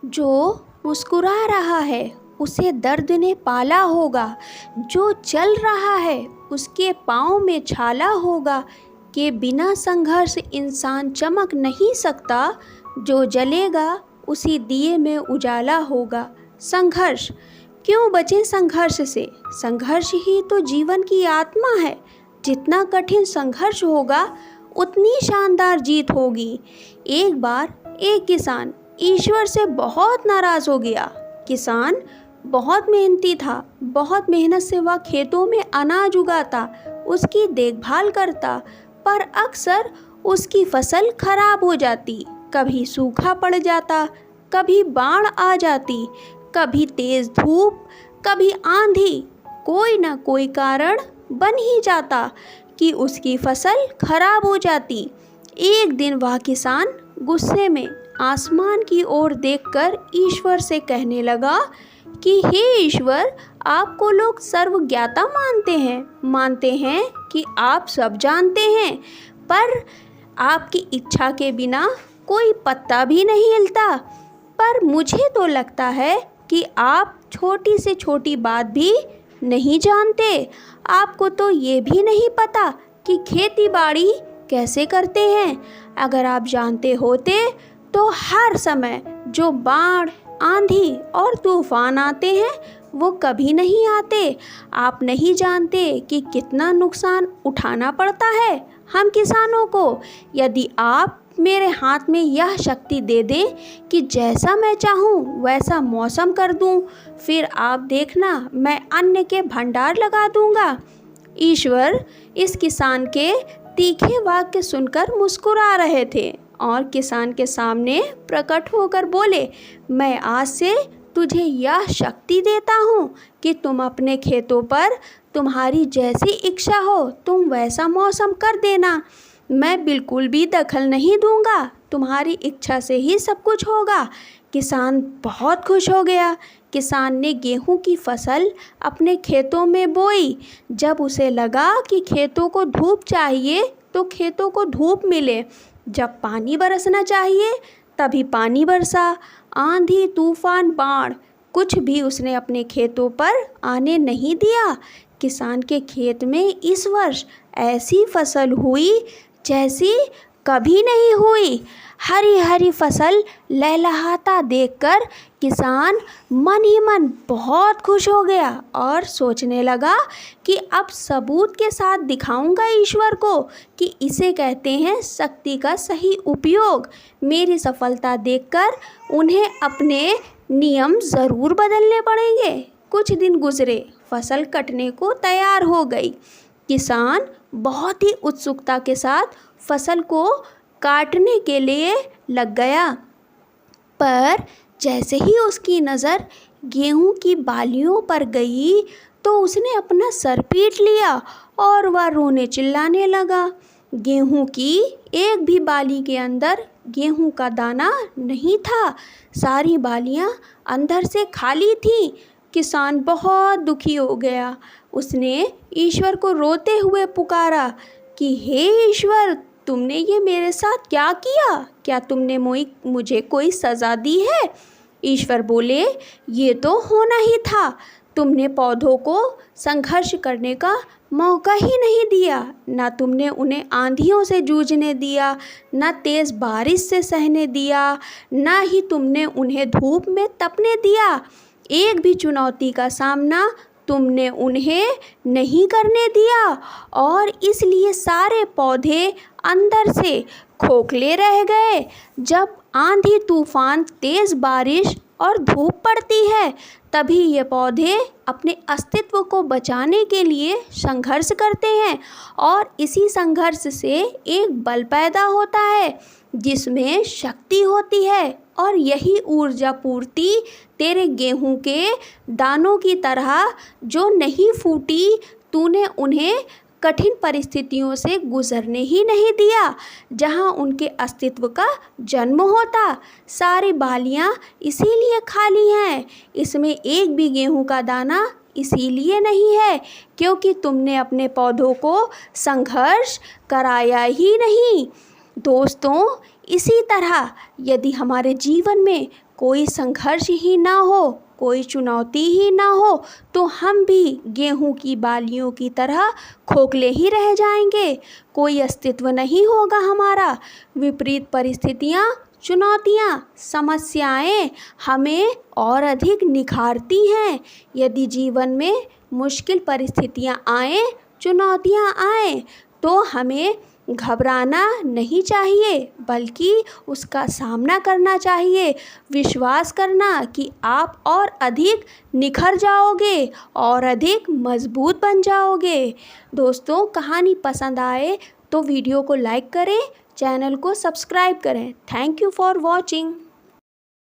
जो मुस्कुरा रहा है उसे दर्द ने पाला होगा, जो चल रहा है उसके पाँव में छाला होगा, कि बिना संघर्ष इंसान चमक नहीं सकता, जो जलेगा उसी दिए में उजाला होगा। संघर्ष क्यों बचे संघर्ष से? संघर्ष ही तो जीवन की आत्मा है। जितना कठिन संघर्ष होगा उतनी शानदार जीत होगी। एक बार एक किसान ईश्वर से बहुत नाराज़ हो गया। किसान बहुत मेहनती था, बहुत मेहनत से वह खेतों में अनाज उगाता, उसकी देखभाल करता, पर अक्सर उसकी फसल खराब हो जाती। कभी सूखा पड़ जाता, कभी बाढ़ आ जाती, कभी तेज़ धूप, कभी आंधी। कोई ना कोई कारण बन ही जाता कि उसकी फसल खराब हो जाती। एक दिन वह किसान गुस्से में आसमान की ओर देखकर ईश्वर से कहने लगा कि हे ईश्वर, आपको लोग सर्वज्ञाता मानते हैं कि आप सब जानते हैं, पर आपकी इच्छा के बिना कोई पत्ता भी नहीं हिलता। पर मुझे तो लगता है कि आप छोटी से छोटी बात भी नहीं जानते। आपको तो ये भी नहीं पता कि खेती बाड़ी कैसे करते हैं। अगर आप जानते होते तो हर समय जो बाढ़, आंधी और तूफान आते हैं वो कभी नहीं आते। आप नहीं जानते कि कितना नुकसान उठाना पड़ता है हम किसानों को। यदि आप मेरे हाथ में यह शक्ति दे दें कि जैसा मैं चाहूँ वैसा मौसम कर दूँ, फिर आप देखना मैं अन्न के भंडार लगा दूँगा। ईश्वर इस किसान के तीखे वाक्य सुनकर मुस्कुरा रहे थे और किसान के सामने प्रकट होकर बोले, मैं आज से तुझे यह शक्ति देता हूँ कि तुम अपने खेतों पर तुम्हारी जैसी इच्छा हो तुम वैसा मौसम कर देना। मैं बिल्कुल भी दखल नहीं दूंगा, तुम्हारी इच्छा से ही सब कुछ होगा। किसान बहुत खुश हो गया। किसान ने गेहूं की फसल अपने खेतों में बोई। जब उसे लगा कि खेतों को धूप चाहिए तो खेतों को धूप मिले, जब पानी बरसना चाहिए तभी पानी बरसा। आंधी, तूफान, बाढ़ कुछ भी उसने अपने खेतों पर आने नहीं दिया। किसान के खेत में इस वर्ष ऐसी फसल हुई जैसी कभी नहीं हुई। हरी हरी फसल लहलहाता देखकर किसान मन ही मन बहुत खुश हो गया और सोचने लगा कि अब सबूत के साथ दिखाऊंगा ईश्वर को कि इसे कहते हैं शक्ति का सही उपयोग। मेरी सफलता देखकर उन्हें अपने नियम ज़रूर बदलने पड़ेंगे। कुछ दिन गुजरे, फसल कटने को तैयार हो गई। किसान बहुत ही उत्सुकता के साथ फसल को काटने के लिए लग गया, पर जैसे ही उसकी नज़र गेहूं की बालियों पर गई तो उसने अपना सर पीट लिया और वह रोने चिल्लाने लगा। गेहूं की एक भी बाली के अंदर गेहूं का दाना नहीं था, सारी बालियां अंदर से खाली थीं। किसान बहुत दुखी हो गया। उसने ईश्वर को रोते हुए पुकारा कि हे ईश्वर, तुमने ये मेरे साथ क्या किया? क्या तुमने मुझे कोई सज़ा दी है? ईश्वर बोले, ये तो होना ही था। तुमने पौधों को संघर्ष करने का मौका ही नहीं दिया। ना तुमने उन्हें आंधियों से जूझने दिया, ना तेज़ बारिश से सहने दिया, ना ही तुमने उन्हें धूप में तपने दिया। एक भी चुनौती का सामना तुमने उन्हें नहीं करने दिया और इसलिए सारे पौधे अंदर से खोखले रह गए। जब आंधी, तूफान, तेज़ बारिश और धूप पड़ती है तभी ये पौधे अपने अस्तित्व को बचाने के लिए संघर्ष करते हैं और इसी संघर्ष से एक बल पैदा होता है जिसमें शक्ति होती है और यही ऊर्जा पूर्ति तेरे गेहूं के दानों की तरह जो नहीं फूटी, तूने उन्हें कठिन परिस्थितियों से गुजरने ही नहीं दिया जहां उनके अस्तित्व का जन्म होता। सारी बालियां इसीलिए खाली हैं, इसमें एक भी गेहूं का दाना इसीलिए नहीं है क्योंकि तुमने अपने पौधों को संघर्ष कराया ही नहीं। दोस्तों, इसी तरह यदि हमारे जीवन में कोई संघर्ष ही ना हो, कोई चुनौती ही ना हो, तो हम भी गेहूं की बालियों की तरह खोखले ही रह जाएंगे। कोई अस्तित्व नहीं होगा हमारा। विपरीत परिस्थितियां, चुनौतियां, समस्याएं हमें और अधिक निखारती हैं। यदि जीवन में मुश्किल परिस्थितियां आएं, चुनौतियां आएं, तो हमें घबराना नहीं चाहिए, बल्कि उसका सामना करना चाहिए। विश्वास करना कि आप और अधिक निखर जाओगे और अधिक मजबूत बन जाओगे। दोस्तों, कहानी पसंद आए तो वीडियो को लाइक करें, चैनल को सब्सक्राइब करें। Thank you for watching.